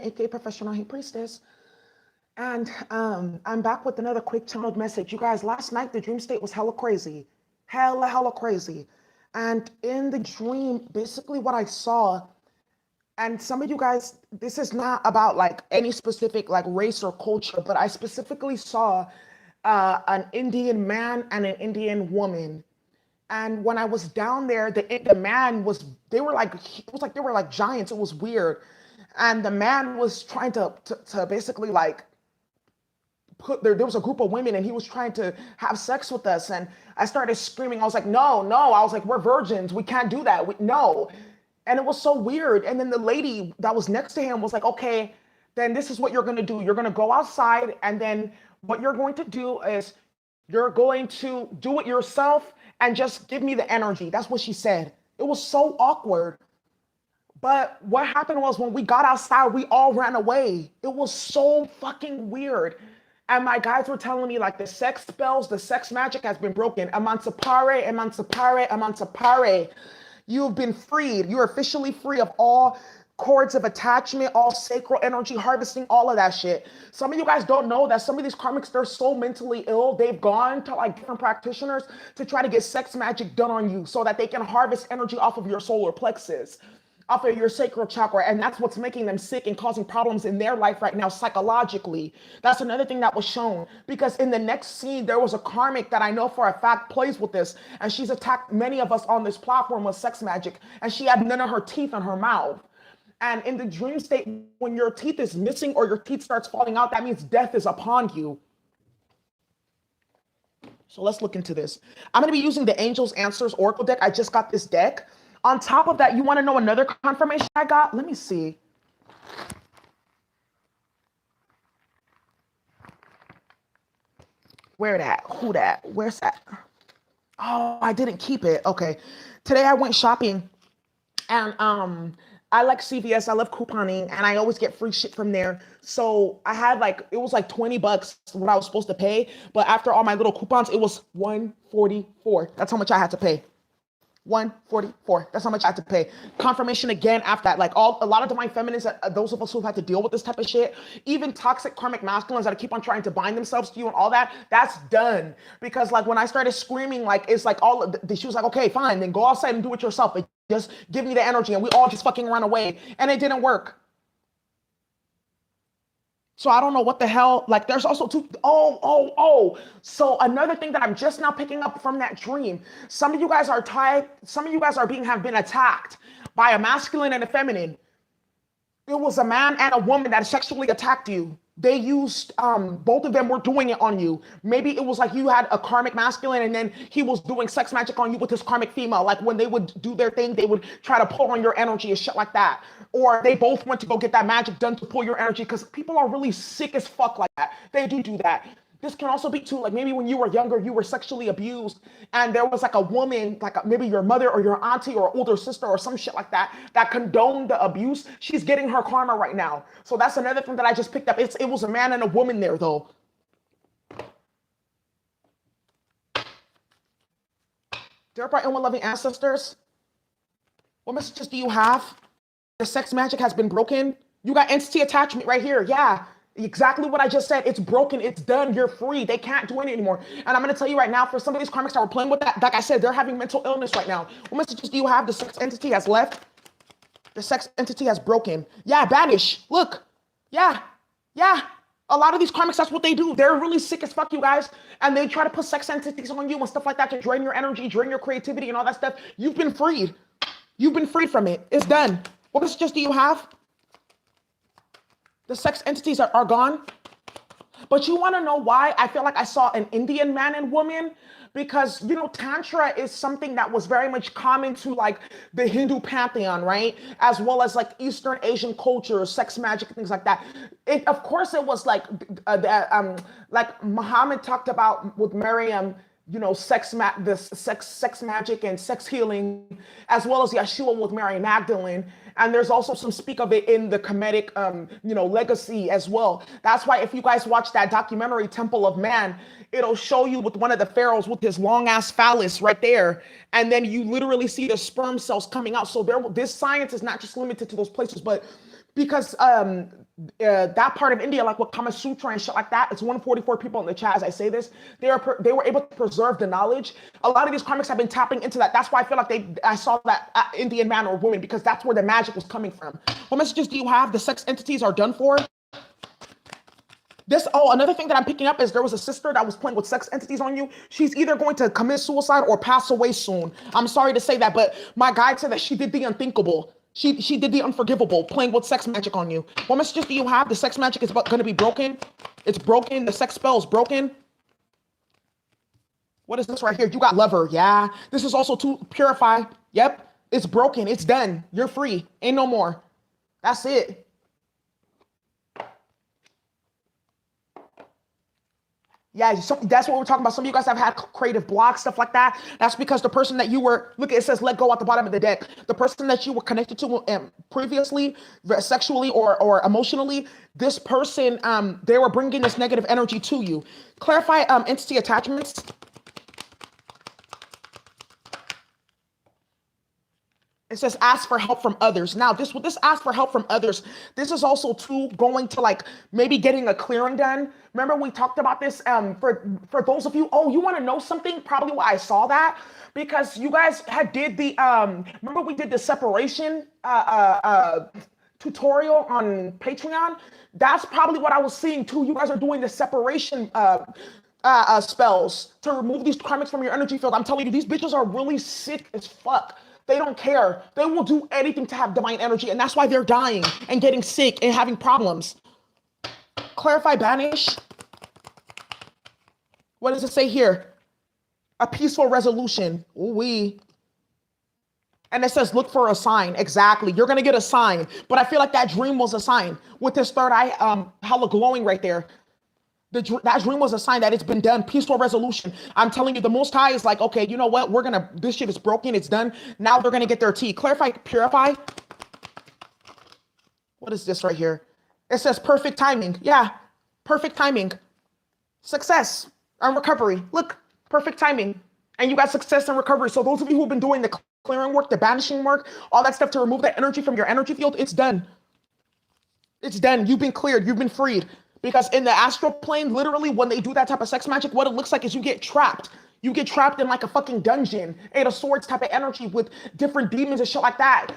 aka Professional High Priestess. And I'm back with another quick channeled message. You guys, last night the dream state was hella crazy. Hella crazy. And in the dream, basically what I saw, and some of you guys, this is not about like any specific like race or culture, but I specifically saw an Indian man and an Indian woman. And when I was down there, the man was, they were like, it was like they were like giants. It was weird. And the man was trying to basically like there was a group of women and he was trying to have sex with us. And I started screaming. I was like, no. I was like, we're virgins. We can't do that. No. And it was so weird. And then the lady that was next to him was like, okay, then this is what you're going to do. You're going to go outside. And then what you're going to do is you're going to do it yourself and just give me the energy. That's what she said. It was so awkward. But what happened was when we got outside, we all ran away. It was so fucking weird. And my guys were telling me like the sex spells, the sex magic has been broken. Emancipare, emancipare, emancipare. You've been freed. You're officially free of all cords of attachment, all sacral energy harvesting, all of that shit. Some of you guys don't know that some of these karmics, they're so mentally ill. They've gone to like different practitioners to try to get sex magic done on you so that they can harvest energy off of your solar plexus, off of your sacral chakra. And that's what's making them sick and causing problems in their life right now psychologically. That's another thing that was shown, because in the next scene, there was a karmic that I know for a fact plays with this. And she's attacked many of us on this platform with sex magic. And she had none of her teeth in her mouth. And in the dream state, when your teeth is missing or your teeth starts falling out, that means death is upon you. So let's look into this. I'm going to be using the Angels Answers Oracle deck. I just got this deck. On top of that, you want to know another confirmation I got? Let me see. Where that? Who that? Where's that? Oh, I didn't keep it. Okay. Today I went shopping and I like CVS. I love couponing and I always get free shit from there. So I had like, it was like $20 what I was supposed to pay. But after all my little coupons, it was $144. That's how much I had to pay. $144. That's how much I had to pay. Confirmation again after that. Like a lot of divine feminines, those of us who've had to deal with this type of shit, even toxic karmic masculines that keep on trying to bind themselves to you and all that, that's done. Because like when I started screaming, like it's like all of she was like, okay, fine, then go outside and do it yourself. But just give me the energy, and we all just fucking run away. And it didn't work. So I don't know what the hell, like there's also So another thing that I'm just now picking up from that dream, some of you guys are have been attacked by a masculine and a feminine. It was a man and a woman that sexually attacked you. They used, both of them were doing it on you. Maybe it was like you had a karmic masculine and then he was doing sex magic on you with his karmic female. Like when they would do their thing, they would try to pull on your energy and shit like that. Or they both went to go get that magic done to pull your energy, because people are really sick as fuck like that. They do that. This can also be too, like maybe when you were younger, you were sexually abused and there was like a woman, like maybe your mother or your auntie or older sister or some shit like that, that condoned the abuse. She's getting her karma right now. So that's another thing that I just picked up. It was a man and a woman there though. Dear bright and loving ancestors, what messages do you have? The sex magic has been broken. You got entity attachment right here. Yeah. Exactly what I just said. It's broken. It's done. You're free. They can't do it anymore. And I'm going to tell you right now, for some of these karmics that were playing with that, like I said, they're having mental illness right now. What messages do you have? The sex entity has left. The sex entity has broken. Yeah, banish. Look. Yeah. A lot of these karmics, that's what they do. They're really sick as fuck, you guys. And they try to put sex entities on you and stuff like that to drain your energy, drain your creativity and all that stuff. You've been freed. You've been freed from it. It's done. What messages do you have? The sex entities are gone. But you want to know why I feel like I saw an Indian man and woman? Because, you know, Tantra is something that was very much common to like the Hindu pantheon, right? As well as like Eastern Asian cultures, sex magic, things like that. Of course, it was like Muhammad talked about with Maryam, you know, sex magic and sex healing, as well as Yeshua with Mary Magdalene. And there's also some speak of it in the Kemetic, legacy as well. That's why if you guys watch that documentary, Temple of Man, it'll show you with one of the pharaohs with his long ass phallus right there. And then you literally see the sperm cells coming out. So this science is not just limited to those places, but because that part of India, like with Kama Sutra and shit like that, it's 144 people in the chat as I say this. They were able to preserve the knowledge. A lot of these karmics have been tapping into that. That's why I feel like I saw that Indian man or woman, because that's where the magic was coming from. What messages do you have? The sex entities are done for. Another thing that I'm picking up is there was a sister that was playing with sex entities on you. She's either going to commit suicide or pass away soon. I'm sorry to say that, but my guide said that she did the unthinkable. She did the unforgivable, playing with sex magic on you. What messages do you have? The sex magic is going to be broken. It's broken. The sex spell is broken. What is this right here? You got lover. Yeah. This is also to purify. Yep. It's broken. It's done. You're free. Ain't no more. That's it. Yeah, that's what we're talking about. Some of you guys have had creative blocks, stuff like that. That's because the person that you were, look, it says let go at the bottom of the deck. The person that you were connected to previously, sexually or emotionally, this person, they were bringing this negative energy to you. Clarify entity attachments. It says ask for help from others. Now, this ask for help from others, this is also too going to like maybe getting a clearing done. Remember we talked about this for those of you, you want to know something? Probably why I saw that, because you guys did the remember we did the separation tutorial on Patreon. That's probably what I was seeing too. You guys are doing the separation spells to remove these karmics from your energy field. I'm telling you, these bitches are really sick as fuck. They don't care. They will do anything to have divine energy, and that's why they're dying and getting sick and having problems. Clarify, banish. What does it say here? A peaceful resolution. Ooh-wee. And it says look for a sign. Exactly. You're going to get a sign. But I feel like that dream was a sign. With this third eye hella glowing right there. That dream was a sign that it's been done. Peaceful resolution. I'm telling you, the Most High is like, okay, you know what? This shit is broken. It's done. Now they're going to get their tea. Clarify, purify. What is this right here? It says perfect timing. Yeah, perfect timing. Success and recovery. Look, perfect timing. And you got success and recovery. So those of you who've been doing the clearing work, the banishing work, all that stuff to remove that energy from your energy field, it's done. It's done. You've been cleared. You've been freed. Because in the astral plane, literally, when they do that type of sex magic, what it looks like is you get trapped. You get trapped in like a fucking dungeon, Eight of Swords type of energy with different demons and shit like that,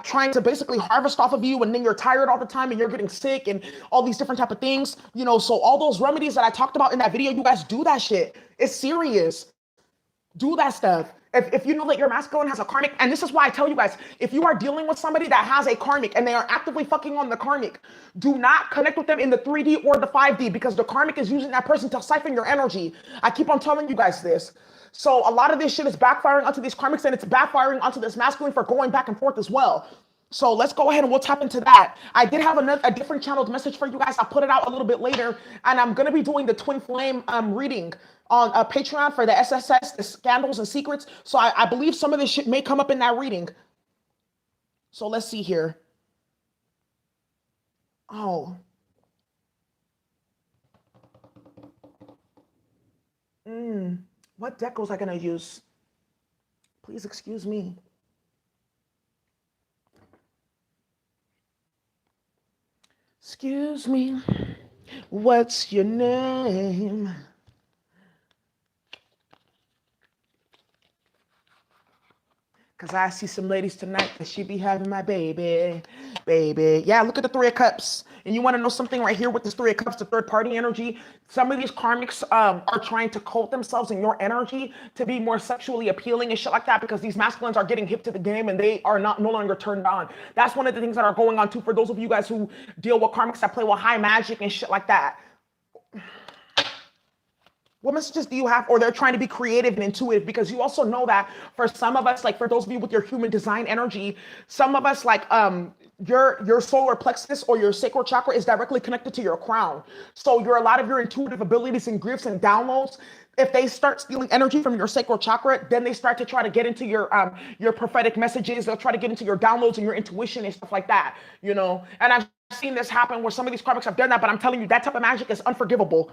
trying to basically harvest off of you, and then you're tired all the time and you're getting sick and all these different type of things. So all those remedies that I talked about in that video, you guys do that shit. It's serious. Do that stuff. If you know that your masculine has a karmic, and this is why I tell you guys, if you are dealing with somebody that has a karmic and they are actively fucking on the karmic, do not connect with them in the 3D or the 5D, because the karmic is using that person to siphon your energy. I keep on telling you guys this. So a lot of this shit is backfiring onto these karmics, and it's backfiring onto this masculine for going back and forth as well. So let's go ahead and we'll tap into that. I did have a different channeled message for you guys. I'll put it out a little bit later, and I'm going to be doing the twin flame reading on Patreon for the SSS, the scandals and secrets. So I believe some of this shit may come up in that reading. So let's see here. Oh. What deck was I going to use? Please excuse me. Excuse me. What's your name? Because I see some ladies tonight that she be having my baby. Yeah, look at the Three of Cups. And you want to know something right here with this Three of Cups, the third party energy? Some of these karmics are trying to coat themselves in your energy to be more sexually appealing and shit like that, because these masculines are getting hip to the game and they are no longer turned on. That's one of the things that are going on too for those of you guys who deal with karmics that play with high magic and shit like that. What messages do you have? Or they're trying to be creative and intuitive, because you also know that for some of us, like for those of you with your human design energy, some of us, like your solar plexus or your sacral chakra is directly connected to your crown. So a lot of your intuitive abilities and gifts and downloads, if they start stealing energy from your sacral chakra, then they start to try to get into your prophetic messages. They'll try to get into your downloads and your intuition and stuff like that, And I've seen this happen where some of these karmics have done that, but I'm telling you, that type of magic is unforgivable.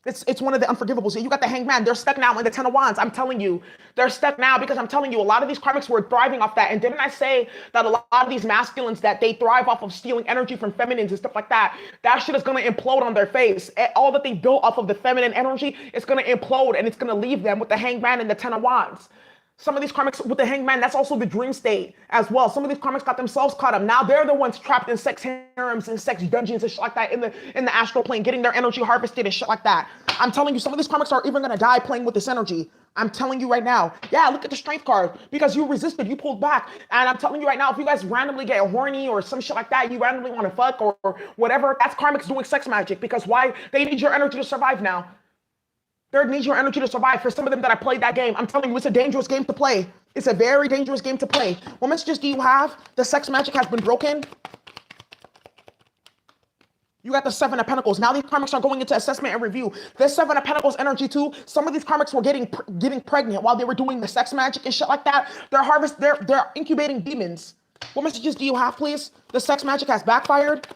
It's one of the unforgivables. You got the Hanged Man. They're stuck now in the Ten of Wands. I'm telling you, they're stuck now because I'm telling you, a lot of these karmics were thriving off that. And didn't I say that a lot of these masculines that they thrive off of stealing energy from feminines and stuff like that? That shit is gonna implode on their face. All that they built off of the feminine energy is gonna implode, and it's gonna leave them with the Hanged Man and the Ten of Wands. Some of these karmics with the Hanged Man, that's also the dream state as well. Some of these karmics got themselves caught up. Now they're the ones trapped in sex harems and sex dungeons and shit like that in the astral plane, getting their energy harvested and shit like that. I'm telling you, some of these karmics are even gonna die playing with this energy. I'm telling you right now. Yeah, look at the strength card because you resisted, you pulled back. And I'm telling you right now, if you guys randomly get horny or some shit like that, you randomly want to fuck or whatever, that's karmics doing sex magic because why? They need your energy to survive now. They need your energy to survive. For some of them that I played that game, I'm telling you, it's a dangerous game to play. It's a very dangerous game to play. What messages do you have? The sex magic has been broken. You got the Seven of Pentacles. Now these karmics are going into assessment and review. This Seven of Pentacles energy too. Some of these karmics were getting pregnant while they were doing the sex magic and shit like that. They're incubating demons. What messages do you have, please? The sex magic has backfired.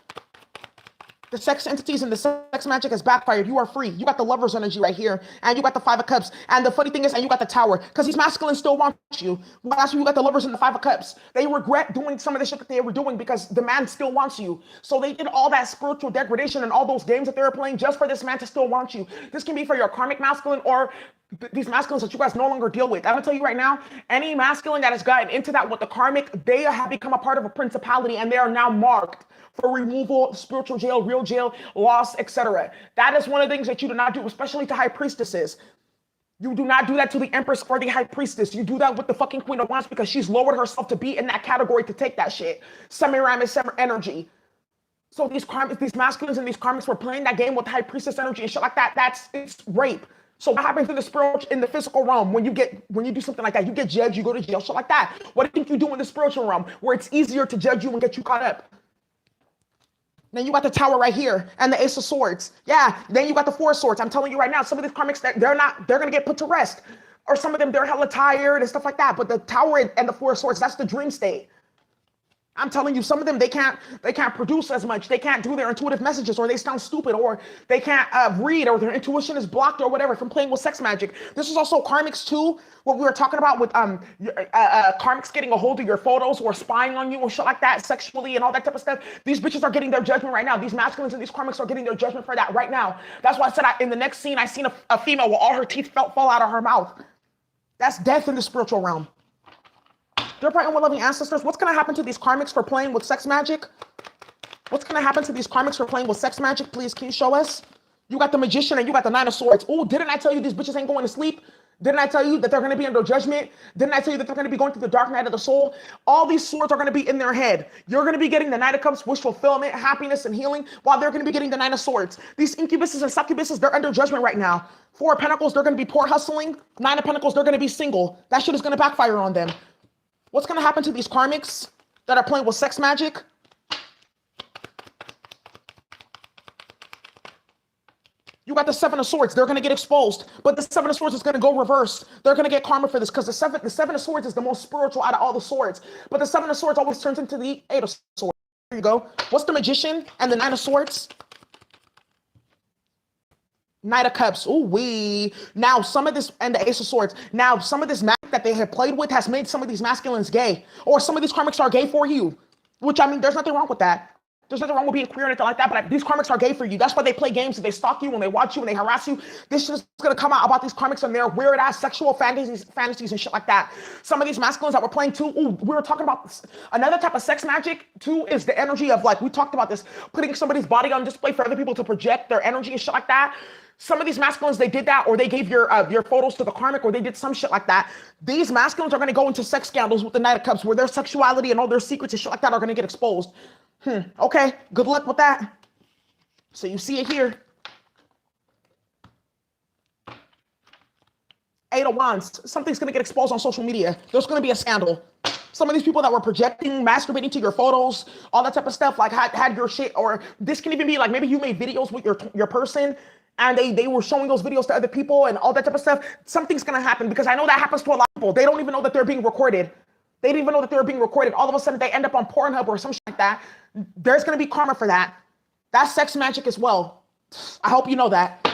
The sex entities and the sex magic has backfired. You are free. You got the Lover's energy right here. And you got the Five of Cups. And the funny thing is, and you got the Tower. Because these masculines still want you. Well, that's why you got the Lovers and the Five of Cups. They regret doing some of the shit that they were doing because the man still wants you. So they did all that spiritual degradation and all those games that they were playing just for this man to still want you. This can be for your karmic masculine or these masculines that you guys no longer deal with. I'm gonna tell you right now, any masculine that has gotten into that with the karmic, they have become a part of a principality and they are now marked for removal, spiritual jail, real jail, loss, etc. That is one of the things that you do not do, especially to high priestesses. You do not do that to the Empress or the High Priestess. You do that with the fucking Queen of Wands because she's lowered herself to be in that category to take that shit. Semi-ram is energy. So these masculines and these karmics were playing that game with High Priestess energy and shit like that. It's rape. So what happens in the spiritual, in the physical realm when you do something like that? You get judged, you go to jail, shit like that. What do you think you do in the spiritual realm where it's easier to judge you and get you caught up? Then you got the Tower right here and the Ace of Swords. Yeah, then you got the Four of Swords. I'm telling you right now, some of these karmics, they're gonna get put to rest. Or some of them, they're hella tired and stuff like that. But the Tower and the Four of Swords, that's the dream state. I'm telling you, some of them, they can't produce as much. They can't do their intuitive messages, or they sound stupid, or they can't read, or their intuition is blocked, or whatever from playing with sex magic. This is also karmics too. What we were talking about with karmics getting a hold of your photos or spying on you or shit like that sexually and all that type of stuff. These bitches are getting their judgment right now. These masculines and these karmics are getting their judgment for that right now. That's why I said in the next scene, I seen a female where all her teeth fall out of her mouth. That's death in the spiritual realm. Dear bright and well-loving ancestors, what's going to happen to these karmics for playing with sex magic? What's going to happen to these karmics for playing with sex magic? Please, can you show us? You got the Magician and you got the Nine of Swords. Oh, didn't I tell you these bitches ain't going to sleep? Didn't I tell you that they're going to be under judgment? Didn't I tell you that they're going to be going through the dark night of the soul? All these swords are going to be in their head. You're going to be getting the Knight of Cups, wish fulfillment, happiness, and healing, while they're going to be getting the Nine of Swords. These incubuses and succubuses, they're under judgment right now. Four of Pentacles, they're going to be poor hustling. Nine of Pentacles, they're going to be single. That shit is going to backfire on them. What's going to happen to these karmics that are playing with sex magic? You got the Seven of Swords. They're going to get exposed. But the Seven of Swords is going to go reverse. They're going to get karma for this because the Seven of Swords is the most spiritual out of all the swords. But the Seven of Swords always turns into the Eight of Swords. There you go. What's the Magician and the Nine of Swords? Knight of Cups. Ooh wee. Now some of this, and the Ace of Swords. Now some of this magic that they have played with has made some of these masculines gay, or some of these karmics are gay for you. Which, I mean, there's nothing wrong with that. There's nothing wrong with being queer or anything like that. But these karmics are gay for you. That's why they play games and they stalk you and they watch you and they harass you. This shit is gonna come out about these karmics and their weird ass sexual fantasies and shit like that. Some of these masculines that we're playing too. Ooh, we were talking about this. Another type of sex magic too is the energy of, like, we talked about this, putting somebody's body on display for other people to project their energy and shit like that. Some of these masculines, they did that, or they gave your photos to the karmic, or they did some shit like that. These masculines are going to go into sex scandals with the Knight of Cups, where their sexuality and all their secrets and shit like that are going to get exposed. Okay, good luck with that. So you see it here. Eight of Wands. Something's going to get exposed on social media. There's going to be a scandal. Some of these people that were projecting, masturbating to your photos, all that type of stuff, like had your shit, or this can even be like maybe you made videos with your person, and they were showing those videos to other people and all that type of stuff. Something's going to happen, because I know that happens to a lot of people. They don't even know that they're being recorded. They didn't even know that they were being recorded. All of a sudden, they end up on Pornhub or some shit like that. There's going to be karma for that. That's sex magic as well. I hope you know that.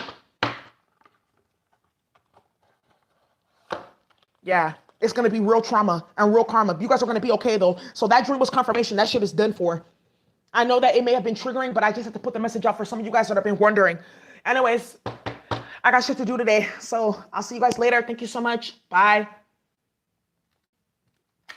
Yeah, it's going to be real trauma and real karma. You guys are going to be okay, though. So that dream was confirmation. That shit is done for. I know that it may have been triggering, but I just have to put the message out for some of you guys that have been wondering. Anyways, I got shit to do today. So I'll see you guys later. Thank you so much. Bye.